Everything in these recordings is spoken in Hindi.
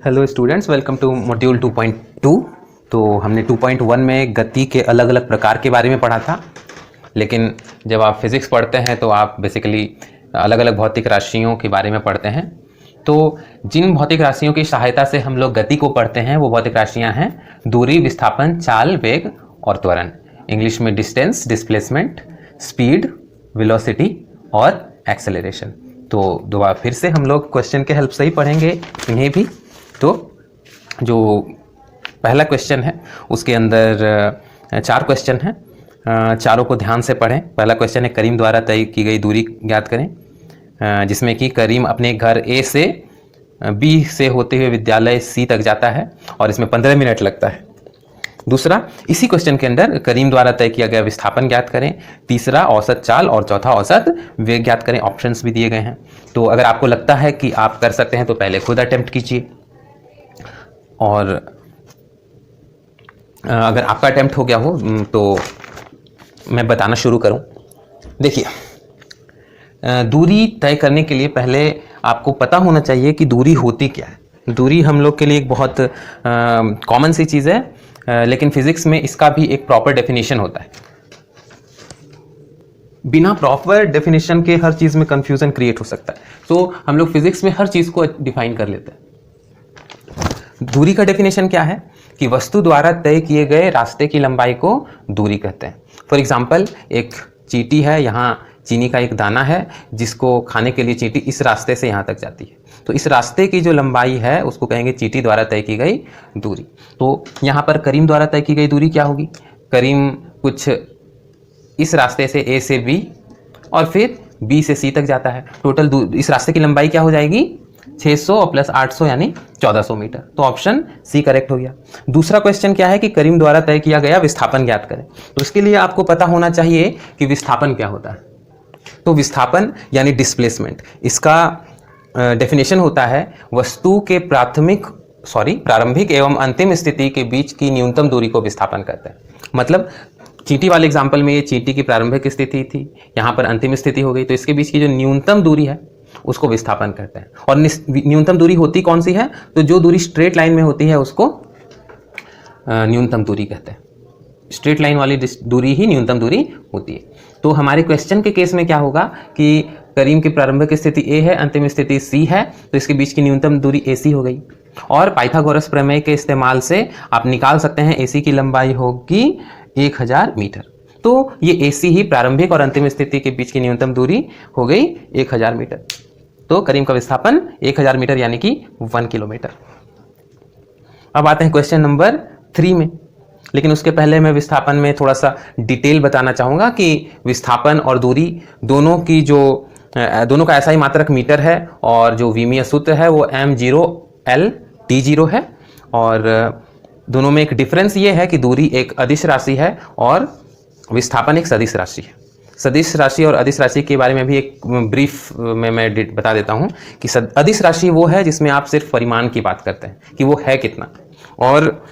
Hello students, welcome to module 2.2। तो हमने 2.1 में गति के अलग अलग प्रकार के बारे में पढ़ा था, लेकिन जब आप फिज़िक्स पढ़ते हैं तो आप बेसिकली अलग अलग भौतिक राशियों के बारे में पढ़ते हैं। तो जिन भौतिक राशियों की सहायता से हम लोग गति को पढ़ते हैं वो भौतिक राशियाँ हैं दूरी, विस्थापन, चाल, वेग और त्वरण। इंग्लिश में डिस्टेंस, डिस्प्लेसमेंट, स्पीड, वेलोसिटी और एक्सेलरेशन। तो दोबारा फिर से हम लोग क्वेश्चन के हेल्प से ही पढ़ेंगे इन्हें भी। तो जो पहला क्वेश्चन है उसके अंदर 4 क्वेश्चन हैं, चारों को ध्यान से पढ़ें। पहला क्वेश्चन है करीम द्वारा तय की गई दूरी ज्ञात करें, जिसमें कि करीम अपने घर ए से बी से होते हुए विद्यालय सी तक जाता है और इसमें 15 मिनट लगता है। दूसरा, इसी क्वेश्चन के अंदर करीम द्वारा तय किया गया विस्थापन ज्ञात करें। तीसरा, औसत चाल और चौथा औसत वेग ज्ञात करें। ऑप्शंस भी दिए गए हैं। तो अगर आपको लगता है कि आप कर सकते हैं तो पहले खुद अटेम्प्ट कीजिए, और अगर आपका अटेम्प्ट हो गया हो तो मैं बताना शुरू करूं। देखिए, दूरी तय करने के लिए पहले आपको पता होना चाहिए कि दूरी होती क्या है। दूरी हम लोग के लिए एक बहुत कॉमन सी चीज़ है, लेकिन फिजिक्स में इसका भी एक प्रॉपर डेफिनेशन होता है। बिना प्रॉपर डेफिनेशन के हर चीज़ में कंफ्यूजन क्रिएट हो सकता है, तो हम लोग फिजिक्स में हर चीज़ को डिफाइन कर लेते हैं। दूरी का डेफिनेशन क्या है कि वस्तु द्वारा तय किए गए रास्ते की लंबाई को दूरी कहते हैं। फॉर एग्जाम्पल, एक चींटी है, यहाँ चीनी का एक दाना है जिसको खाने के लिए चींटी इस रास्ते से यहाँ तक जाती है, तो इस रास्ते की जो लंबाई है उसको कहेंगे चींटी द्वारा तय की गई दूरी। तो यहाँ पर करीम द्वारा तय की गई दूरी क्या होगी? करीम कुछ इस रास्ते से ए से बी और फिर बी से सी तक जाता है। टोटल इस रास्ते की लंबाई क्या हो जाएगी? 600 और प्लस 800 यानी 1400 मीटर। तो ऑप्शन सी करेक्ट हो गया। दूसरा क्वेश्चन क्या है कि करीम द्वारा तय किया गया विस्थापन ज्ञात करें। तो इसके लिए आपको पता होना चाहिए कि विस्थापन क्या होता है। तो विस्थापन यानी डिस्प्लेसमेंट, इसका डेफिनेशन होता है वस्तु के प्रारंभिक एवं अंतिम स्थिति के बीच की न्यूनतम दूरी को विस्थापन कहते हैं। मतलब चींटी वाले एग्जाम्पल में ये चींटी की प्रारंभिक स्थिति थी, यहाँ पर अंतिम स्थिति हो गई, तो इसके बीच की जो न्यूनतम दूरी है उसको विस्थापन कहते हैं। और न्यूनतम दूरी होती कौन सी है? तो जो दूरी स्ट्रेट लाइन में होती है उसको न्यूनतम दूरी कहते हैं। स्ट्रेट लाइन वाली दूरी ही न्यूनतम दूरी होती है। तो हमारे क्वेश्चन के केस में क्या होगा कि करीम की प्रारंभिक स्थिति ए है, अंतिम स्थिति सी है, तो इसके बीच की न्यूनतम दूरी AC हो गई। और पाइथागोरस प्रमेय के इस्तेमाल से आप निकाल सकते हैं AC की लंबाई होगी 1000 मीटर। तो ये AC ही प्रारंभिक और अंतिम स्थिति के बीच की न्यूनतम दूरी हो गई 1000 मीटर। तो करीम का विस्थापन 1000 मीटर यानी कि 1 किलोमीटर। अब आते हैं क्वेश्चन नंबर 3 में, लेकिन उसके पहले मैं विस्थापन में थोड़ा सा डिटेल बताना चाहूँगा कि विस्थापन और दूरी दोनों का ऐसा ही मात्रक मीटर है, और जो विमीय सूत्र है वो m0L/T0 है। और दोनों में एक डिफरेंस ये है कि दूरी एक अदिश राशि है और विस्थापन एक सदिश राशि है। सदिश राशि और अदिश राशि के बारे में भी एक ब्रीफ में मैं बता देता हूँ कि अदिश राशि वो है जिसमें आप सिर्फ परिमाण की बात करते हैं कि वो है कितना, और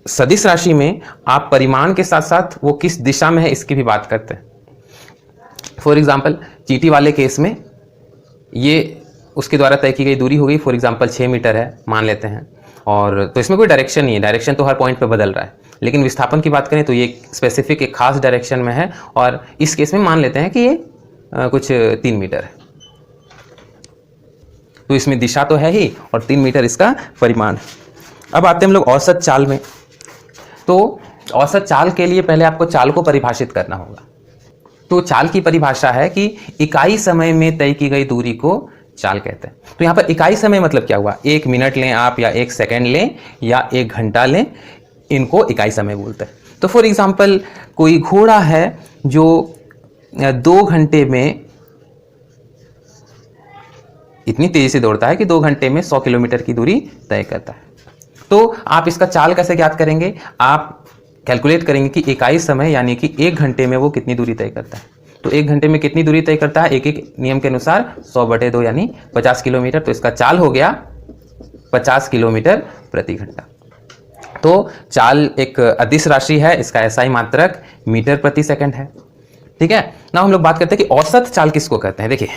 सदिश राशि में आप परिमाण के साथ साथ वो किस दिशा में है इसकी भी बात करते हैं। फॉर एग्जाम्पल, चींटी वाले केस में ये उसके द्वारा तय की गई दूरी हो गई, फॉर एग्जाम्पल 6 मीटर है मान लेते हैं, और तो इसमें कोई डायरेक्शन नहीं है, डायरेक्शन तो हर पॉइंट पे बदल रहा है। लेकिन विस्थापन की बात करें तो ये स्पेसिफिक एक खास डायरेक्शन में है, और इस केस में मान लेते हैं कि ये कुछ 3 मीटर है। तो इसमें दिशा तो है ही और 3 मीटर इसका परिमाण है। अब आते हैं हम लोग औसत चाल में। तो औसत चाल के लिए पहले आपको चाल को परिभाषित करना होगा। तो चाल की परिभाषा है कि इकाई समय में तय की गई दूरी को चाल कहते हैं। तो यहाँ पर इकाई समय मतलब क्या हुआ? 1 मिनट लें आप, या 1 सेकेंड लें, या 1 घंटा लें, इनको इकाई समय बोलते हैं। तो फॉर एग्जाम्पल, कोई घोड़ा है जो 2 घंटे में इतनी तेजी से दौड़ता है कि 2 घंटे में 100 किलोमीटर की दूरी तय करता है। तो आप इसका चाल कैसे ज्ञात करेंगे? आप कैलकुलेट करेंगे कि इकाई समय यानी कि 1 घंटे में वो कितनी दूरी तय करता है। तो 1 घंटे में कितनी दूरी तय करता है? एक नियम के अनुसार 100/2 यानी 50 किलोमीटर। तो इसका चाल हो गया 50 किलोमीटर प्रति घंटा। तो चाल एक अदिश राशि है, इसका SI मात्रक मीटर प्रति सेकंड है। ठीक है ना। हम लोग बात करते हैं कि औसत चाल किसको कहते हैं। देखिए,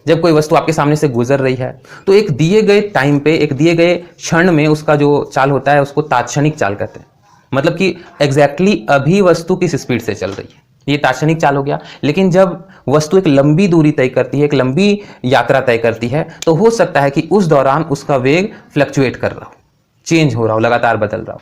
जब कोई वस्तु आपके सामने से गुजर रही है तो एक दिए गए टाइम पे, एक दिए गए क्षण में उसका जो चाल होता है उसको तात्क्षणिक चाल कहते हैं। मतलब कि एग्जैक्टली अभी वस्तु किस स्पीड से चल रही है, ये तात्क्षणिक चाल हो गया। लेकिन जब वस्तु एक लंबी दूरी तय करती है, एक लंबी यात्रा तय करती है, तो हो सकता है कि उस दौरान उसका वेग फ्लक्चुएट कर रहा हो, चेंज हो रहा हो, लगातार बदल रहा हो।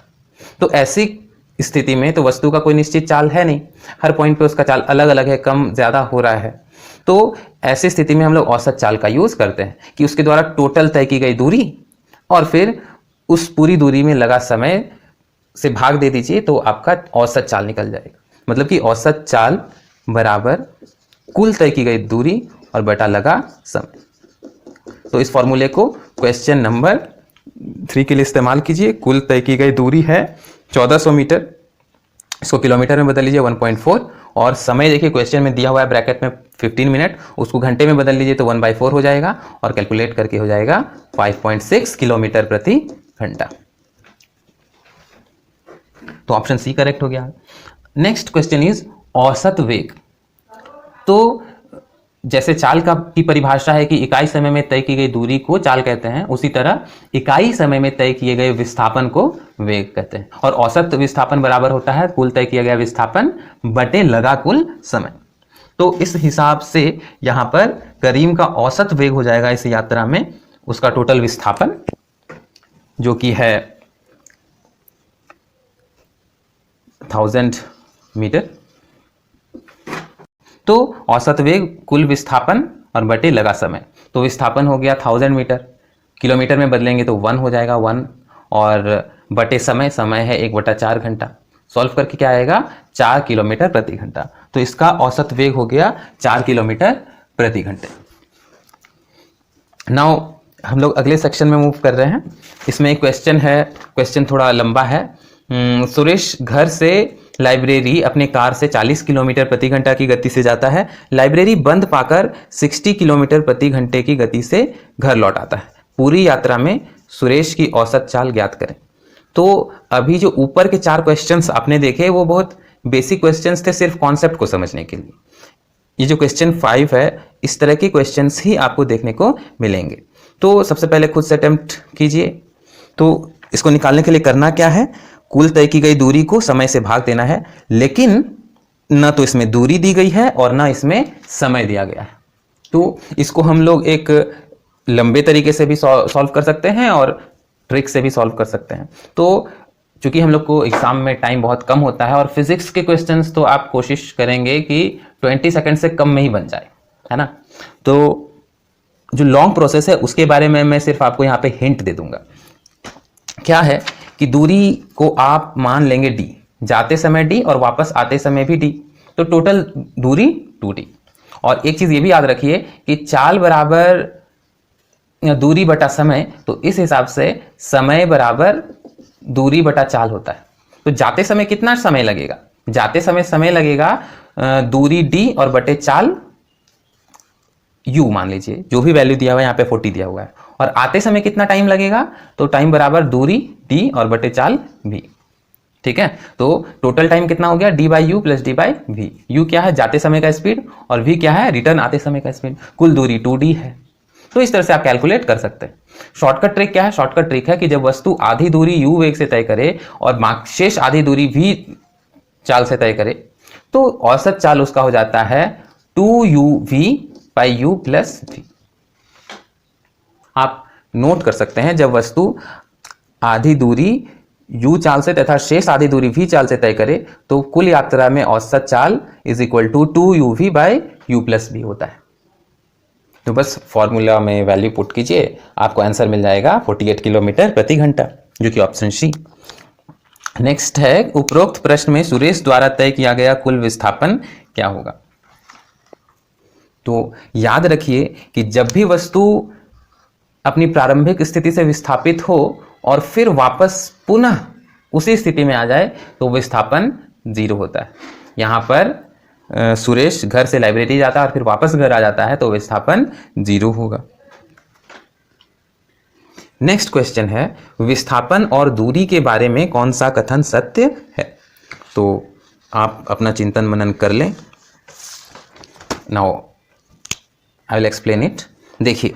तो ऐसी स्थिति में तो वस्तु का कोई निश्चित चाल है नहीं, हर पॉइंट पे उसका चाल अलग अलग है, कम ज़्यादा हो रहा है। तो ऐसी स्थिति में हम लोग औसत चाल का यूज़ करते हैं कि उसके द्वारा टोटल तय की गई दूरी और फिर उस पूरी दूरी में लगा समय से भाग दे दीजिए तो आपका औसत चाल निकल जाएगा। मतलब कि औसत चाल बराबर कुल तय की गई दूरी और बटा लगा समय। तो इस फॉर्मूले को क्वेश्चन नंबर 3 के लिए इस्तेमाल कीजिए। कुल तय की गई दूरी है 1400 मीटर, इसको किलोमीटर में बदल लीजिए 1.4, और समय देखिए क्वेश्चन में दिया हुआ है ब्रैकेट में 15 मिनट, उसको घंटे में बदल लीजिए तो 1/4 हो जाएगा और कैलकुलेट करके हो जाएगा 5.6 किलोमीटर प्रति घंटा। तो ऑप्शन सी करेक्ट हो गया। नेक्स्ट क्वेश्चन इज औसत वेग। तो जैसे चाल की परिभाषा है कि इकाई समय में तय की गई दूरी को चाल कहते हैं, उसी तरह इकाई समय में तय किए गए विस्थापन को वेग कहते हैं। और औसत विस्थापन बराबर होता है कुल तय किया गया विस्थापन बटे लगा कुल समय। तो इस हिसाब से यहां पर करीम का औसत वेग हो जाएगा इस यात्रा में उसका टोटल विस्थापन, जो कि है 1000 मीटर। तो औसत वेग कुल विस्थापन और बटे लगा समय, तो विस्थापन हो गया 1000 मीटर, किलोमीटर में बदलेंगे तो 1 हो जाएगा 1, और बटे समय, समय है 1/4 घंटा। सॉल्व करके क्या आएगा 4 किलोमीटर प्रति घंटा। तो इसका औसत वेग हो गया 4 किलोमीटर प्रति घंटे। नाउ हम लोग अगले सेक्शन में मूव कर रहे हैं। इसमें एक क्वेश्चन है, क्वेश्चन थोड़ा लंबा है। सुरेश घर से लाइब्रेरी अपने कार से 40 किलोमीटर प्रति घंटा की गति से जाता है। लाइब्रेरी बंद पाकर 60 किलोमीटर प्रति घंटे की गति से घर लौट आता है। पूरी यात्रा में सुरेश की औसत चाल ज्ञात करें। तो अभी जो ऊपर के 4 क्वेश्चंस आपने देखे वो बहुत बेसिक क्वेश्चंस थे, सिर्फ कॉन्सेप्ट को समझने के लिए। ये जो क्वेश्चन 5 है, इस तरह के क्वेश्चंस ही आपको देखने को मिलेंगे। तो सबसे पहले खुद से अटेम्प्ट कीजिए। तो इसको निकालने के लिए करना क्या है, कुल तय की गई दूरी को समय से भाग देना है, लेकिन ना तो इसमें दूरी दी गई है और ना इसमें समय दिया गया है। तो इसको हम लोग एक लंबे तरीके से भी सॉल्व कर सकते हैं और ट्रिक से भी सॉल्व कर सकते हैं। तो चूंकि हम लोग को एग्जाम में टाइम बहुत कम होता है और फिजिक्स के क्वेश्चंस तो आप कोशिश करेंगे कि 20 सेकंड से कम में ही बन जाए, है ना। तो जो लॉन्ग प्रोसेस है उसके बारे में मैं सिर्फ आपको यहाँ पे हिंट दे दूंगा। क्या है कि दूरी को आप मान लेंगे d, जाते समय d और वापस आते समय भी d, तो टोटल दूरी 2d। और एक चीज ये भी याद रखिए कि चाल बराबर दूरी बटा समय, तो इस हिसाब से समय बराबर दूरी बटा चाल होता है। तो जाते समय कितना समय लगेगा, जाते समय लगेगा दूरी d और बटे चाल u मान लीजिए, जो भी वैल्यू दिया हुआ है यहाँ पे 40 दिया हुआ है। और आते समय कितना टाइम लगेगा, तो टाइम बराबर दूरी d और बटे चाल v। ठीक है, तो टोटल टाइम कितना हो गया d/u प्लस d/v। u क्या है जाते समय का स्पीड और v क्या है रिटर्न आते समय का स्पीड। कुल दूरी 2d है। तो इस तरह से आप कैलकुलेट कर सकते हैं। शॉर्टकट ट्रिक क्या है, शॉर्टकट ट्रिक है कि जब वस्तु आधी दूरी u वेग से तय करे और शेष आधी दूरी v चाल से तय करे, तो औसत चाल उसका हो जाता है 2uv/u प्लस v। आप नोट कर सकते हैं, जब वस्तु आधी दूरी u चाल से तथा शेष आधी दूरी v चाल से तय करे तो कुल यात्रा में औसत चाल is equal to 2uv/u plus v होता है। तो बस फॉर्मूला में वैल्यू पुट कीजिए, आपको आंसर मिल जाएगा 48 किलोमीटर प्रति घंटा, जो कि ऑप्शन सी। नेक्स्ट है, उपरोक्त प्रश्न में सुरेश द्वारा तय किया गया कुल विस्थापन क्या होगा। तो याद रखिए कि जब भी वस्तु अपनी प्रारंभिक स्थिति से विस्थापित हो और फिर वापस पुनः उसी स्थिति में आ जाए तो विस्थापन 0 होता है। यहां पर सुरेश घर से लाइब्रेरी जाता है और फिर वापस घर आ जाता है तो विस्थापन 0 होगा। नेक्स्ट क्वेश्चन है, विस्थापन और दूरी के बारे में कौन सा कथन सत्य है। तो आप अपना चिंतन मनन कर लें। Now I will explain it. देखिए,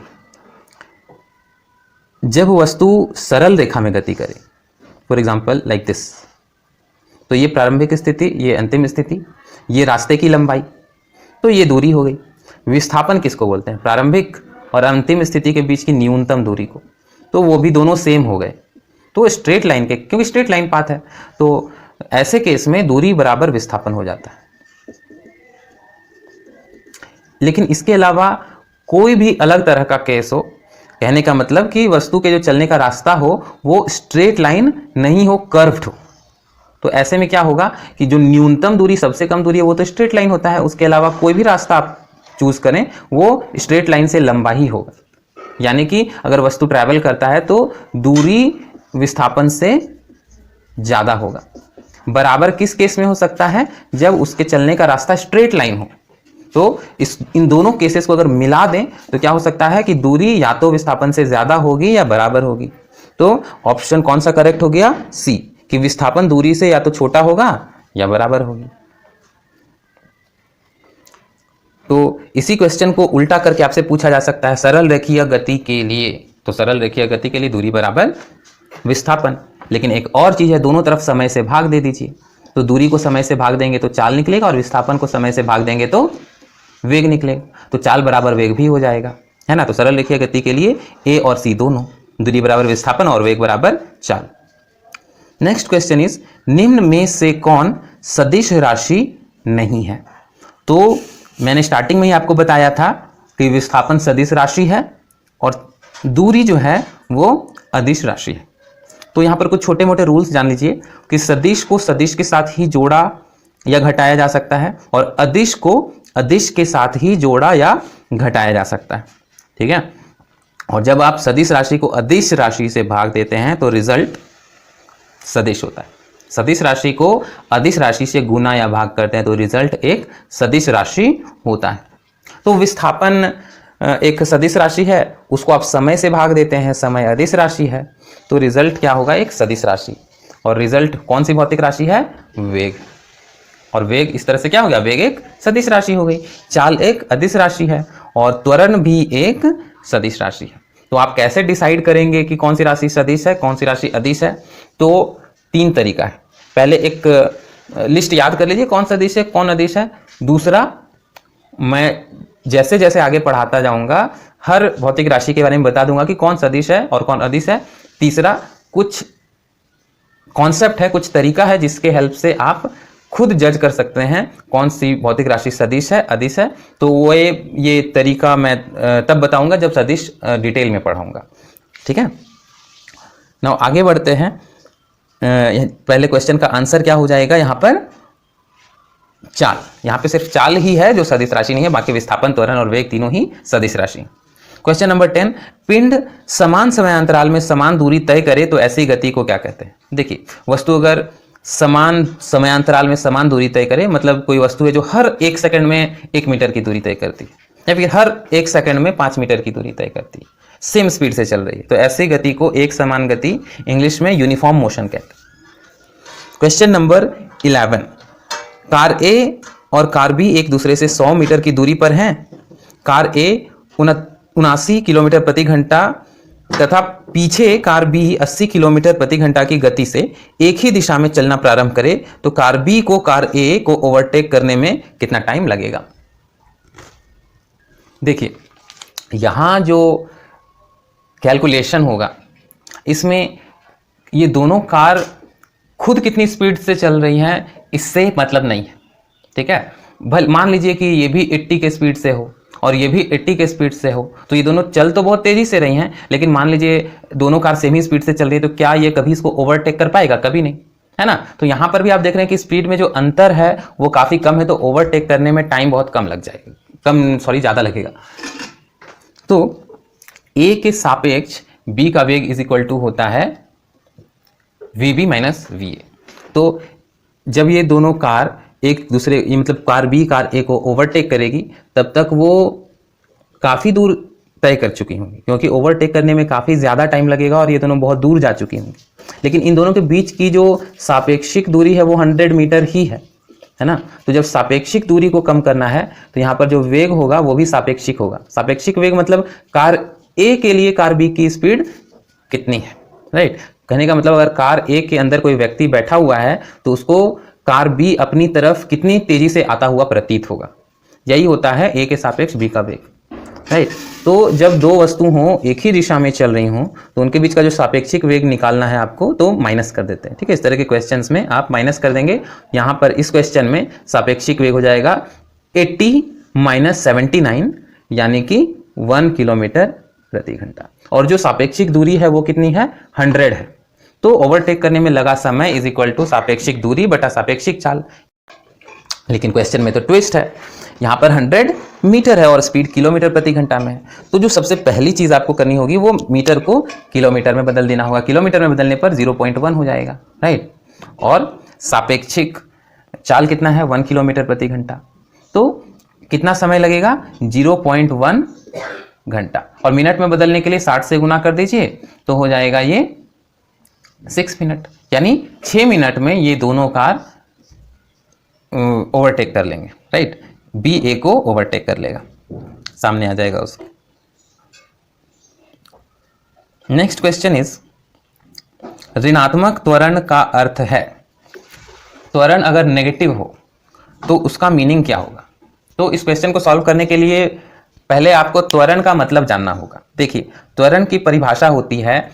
जब वस्तु सरल रेखा में गति करे, फॉर एग्जाम्पल लाइक दिस, तो ये प्रारंभिक स्थिति, ये अंतिम स्थिति, ये रास्ते की लंबाई, तो ये दूरी हो गई। विस्थापन किसको बोलते हैं? प्रारंभिक और अंतिम स्थिति के बीच की न्यूनतम दूरी को, तो वो भी दोनों सेम हो गए। तो स्ट्रेट लाइन के, क्योंकि स्ट्रेट लाइन पाथ है, तो ऐसे केस में दूरी बराबर विस्थापन हो जाता है। लेकिन इसके अलावा कोई भी अलग तरह का केस हो, कहने का मतलब कि वस्तु के जो चलने का रास्ता हो वो स्ट्रेट लाइन नहीं हो, कर्व्ड हो, तो ऐसे में क्या होगा कि जो न्यूनतम दूरी, सबसे कम दूरी है, वो तो स्ट्रेट लाइन होता है। उसके अलावा कोई भी रास्ता आप चूज करें वो स्ट्रेट लाइन से लंबा ही होगा। यानी कि अगर वस्तु ट्रैवल करता है तो दूरी विस्थापन से ज्यादा होगा। बराबर किस केस में हो सकता है? जब उसके चलने का रास्ता स्ट्रेट लाइन हो। तो इन दोनों केसेस को अगर मिला दें तो क्या हो सकता है कि दूरी या तो विस्थापन से ज्यादा होगी या बराबर होगी। तो ऑप्शन कौन सा करेक्ट हो गया? सी, कि विस्थापन दूरी से या तो छोटा होगा या बराबर होगी। तो इसी क्वेश्चन को उल्टा करके आपसे पूछा जा सकता है सरल रेखीय गति के लिए, तो सरल रेखीय गति के लिए दूरी बराबर विस्थापन। लेकिन एक और चीज है, दोनों तरफ समय से भाग दे दीजिए। तो दूरी को समय से भाग देंगे तो चाल निकलेगा, और विस्थापन को समय से भाग देंगे तो वेग निकलेगा। तो चाल बराबर वेग भी हो जाएगा, है ना। तो सरल रेखीय गति के लिए ए और सी दोनों, दूरी बराबर विस्थापन और वेग बराबर चाल। नेक्स्ट क्वेश्चन इज, निम्न में से कौन सदिश राशि नहीं है? तो मैंने स्टार्टिंग में ही आपको बताया था कि विस्थापन सदिश राशि है और दूरी जो है वो अदिश राशि है। तो यहाँ पर कुछ छोटे मोटे रूल्स जान लीजिए कि सदिश को सदिश के साथ ही जोड़ा या घटाया जा सकता है, और अदिश को अदिश के साथ ही जोड़ा या घटाया जा सकता है, ठीक है। और जब आप सदिश राशि को अदिश राशि से भाग देते हैं तो रिजल्ट सदिश होता है। सदिश राशि को अदिश राशि से गुना या भाग करते हैं तो रिजल्ट एक सदिश राशि होता है। तो विस्थापन एक सदिश राशि है, उसको आप समय से भाग देते हैं, समय अदिश राशि है, तो रिजल्ट क्या होगा? एक सदिश राशि। और रिजल्ट कौन सी भौतिक राशि है? वेग। और वेग इस तरह से क्या हो गया? वेग एक सदिश राशि हो गई। चाल एक अदिश राशि है और त्वरण भी एक सदिश राशि है। तो आप कैसे डिसाइड करेंगे कि कौन सी राशि सदिश है, कौन सी राशि अदिश है? तो तीन तरीका है। पहले एक लिस्ट याद कर लीजिए कौन सदिश है, कौन अदिश है। दूसरा, मैं जैसे जैसे आगे पढ़ाता जाऊंगा हर भौतिक राशि के बारे में बता दूंगा कि कौन सदिश है और कौन अदिश है। तीसरा, कुछ कॉन्सेप्ट है, कुछ तरीका है जिसके हेल्प से आप खुद जज कर सकते हैं कौन सी भौतिक राशि सदिश है, अदिश है। तो वो ये तरीका मैं तब बताऊंगा जब सदिश डिटेल में पढ़ाऊंगा, ठीक है। नाउ आगे बढ़ते हैं। पहले क्वेश्चन का आंसर क्या हो जाएगा? यहाँ पर चाल, यहाँ पे सिर्फ चाल ही है जो सदिश राशि नहीं है, बाकी विस्थापन, त्वरण और वेग तीनों ही सदिश राशि। क्वेश्चन नंबर 10, पिंड समान समयांतराल में समान दूरी तय करे तो ऐसी गति को क्या कहते हैं? देखिए, वस्तु अगर समान समयांतराल में समान दूरी तय करे, मतलब कोई वस्तु है जो हर 1 सेकंड में 1 मीटर की दूरी तय करती है, या फिर हर 1 सेकंड में 5 मीटर की दूरी तय करती है, सेम स्पीड से चल रही है, तो ऐसी गति को एक समान गति, इंग्लिश में यूनिफॉर्म मोशन कहते हैं। क्वेश्चन नंबर 11, कार ए और कार बी एक दूसरे से 100 मीटर की दूरी पर हैं। कार ए 79 किलोमीटर प्रति घंटा तथा पीछे कार बी 80 किलोमीटर प्रति घंटा की गति से एक ही दिशा में चलना प्रारंभ करे तो कार बी को कार ए को ओवरटेक करने में कितना टाइम लगेगा? देखिए, यहां जो कैलकुलेशन होगा इसमें ये दोनों कार खुद कितनी स्पीड से चल रही हैं इससे मतलब नहीं है, ठीक है। मान लीजिए कि ये भी 80 के स्पीड से हो और ये भी 80 के स्पीड से हो, तो ये दोनों चल तो बहुत तेजी से रही हैं, लेकिन मान लीजिए दोनों कार सेम ही स्पीड से चल रही है, तो क्या ये कभी इसको ओवरटेक कर पाएगा? कभी नहीं, है ना। तो यहां पर भी आप देख रहे हैं कि स्पीड में जो अंतर है वो काफी कम है, तो ओवरटेक करने में टाइम बहुत कम लग जाएगा, ज्यादा लगेगा। तो ए के सापेक्ष बी का वेग इज इक्वल टू होता है वीबी माइनस वीए। तो जब ये दोनों कार एक दूसरे, मतलब कार बी कार ए को ओवरटेक करेगी, तब तक वो काफी दूर तय कर चुकी होंगी, क्योंकि ओवरटेक करने में काफी ज्यादा टाइम लगेगा और ये दोनों बहुत दूर जा चुकी होंगी। लेकिन इन दोनों के बीच की जो सापेक्षिक दूरी है वो 100 मीटर ही है, है ना। तो जब सापेक्षिक दूरी को कम करना है तो यहाँ पर जो वेग होगा वो भी सापेक्षिक होगा। सापेक्षिक वेग मतलब कार ए के लिए कार बी की स्पीड कितनी है, राइट। कहने का मतलब अगर कार ए के अंदर कोई व्यक्ति बैठा हुआ है तो उसको कार बी अपनी तरफ कितनी तेजी से आता हुआ प्रतीत होगा। यही होता है ए के सापेक्ष बी का वेग, राइट। तो जब दो वस्तु हों एक ही दिशा में चल रही हों तो उनके बीच का जो सापेक्षिक वेग निकालना है आपको, तो माइनस कर देते हैं, ठीक है। इस तरह के क्वेश्चंस में आप माइनस कर देंगे। यहाँ पर इस क्वेश्चन में सापेक्षिक वेग हो जाएगा 80 - 79 यानी कि 1 किलोमीटर प्रति घंटा। और जो सापेक्षिक दूरी है वो कितनी है, 100 है। तो ओवरटेक करने में लगा समय इज इक्वल टू सापेक्षिक दूरी बटा सापेक्षिक चाल। लेकिन क्वेश्चन में तो ट्विस्ट है, यहाँ पर 100 मीटर है और स्पीड किलोमीटर प्रति घंटा में है। तो जो सबसे पहली चीज आपको करनी होगी वो मीटर को किलोमीटर में बदल देना होगा। किलोमीटर में बदलने पर 0.1 हो जाएगा, राइट। और सापेक्षिक चाल कितना है, 1 किलोमीटर प्रति घंटा। तो कितना समय लगेगा, 0.1 घंटा। और मिनट में बदलने के लिए 60 से गुना कर दीजिए तो हो जाएगा ये 6 मिनट, यानी 6 मिनट में ये दोनों कार ओवरटेक कर लेंगे, राइट। बी ए को ओवरटेक कर लेगा, सामने आ जाएगा उसके। नेक्स्ट क्वेश्चन इज ऋणात्मक त्वरण का अर्थ है, त्वरण अगर नेगेटिव हो तो उसका मीनिंग क्या होगा। तो इस क्वेश्चन को सॉल्व करने के लिए पहले आपको त्वरण का मतलब जानना होगा। देखिए, त्वरण की परिभाषा होती है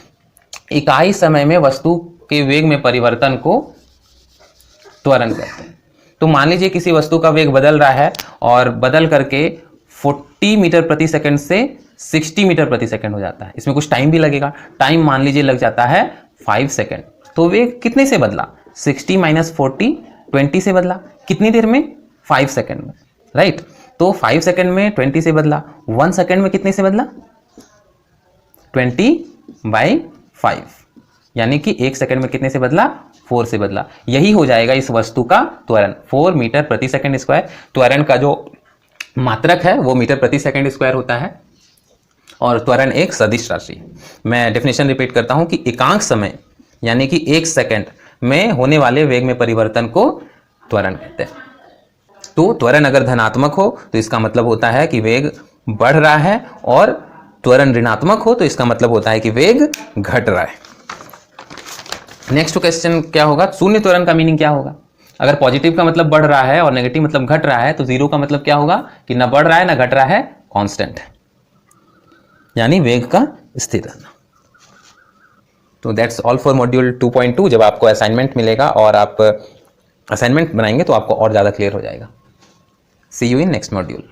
इकाई समय में वस्तु के वेग में परिवर्तन को त्वरण कहते हैं। तो मान लीजिए किसी वस्तु का वेग बदल रहा है और बदल करके 40 मीटर प्रति सेकंड से 60 मीटर प्रति सेकंड हो जाता है। इसमें कुछ टाइम भी लगेगा, टाइम मान लीजिए लग जाता है 5 सेकंड। तो वेग कितने से बदला, 60 - 40 20 से बदला। कितनी देर में, 5 सेकंड में, राइट। तो 5 सेकंड में 20 से बदला, 1 सेकंड में कितने से बदला, 20/5, यानी कि 1 सेकंड में कितने से बदला, 4 से बदला। यही हो जाएगा इस वस्तु का त्वरण, 4 मीटर प्रति सेकंड स्क्वायर। त्वरण का जो मात्रक है वो मीटर प्रति सेकंड स्क्वायर होता है और त्वरण एक सदिश राशि है। मैं डेफिनेशन रिपीट करता हूं कि एकांक समय यानी कि 1 सेकंड में होने वाले वेग में परिवर्तन को त्वरण कहते हैं। तो त्वरण अगर धनात्मक हो तो इसका मतलब होता है कि वेग बढ़ रहा है, और त्वरण ऋणात्मक हो तो इसका मतलब होता है कि वेग घट रहा है। नेक्स्ट क्वेश्चन क्या होगा, शून्य त्वरण का मीनिंग क्या होगा। अगर पॉजिटिव का मतलब बढ़ रहा है और नेगेटिव मतलब घट रहा है तो जीरो का मतलब क्या होगा कि ना बढ़ रहा है ना घट रहा है, कांस्टेंट है, यानी वेग का स्थिर रहना। तो दैट्स ऑल फॉर मॉड्यूल 2.2। जब आपको असाइनमेंट मिलेगा और आप असाइनमेंट बनाएंगे तो आपको और ज़्यादा क्लियर हो जाएगा। सी यू इन नेक्स्ट मॉड्यूल।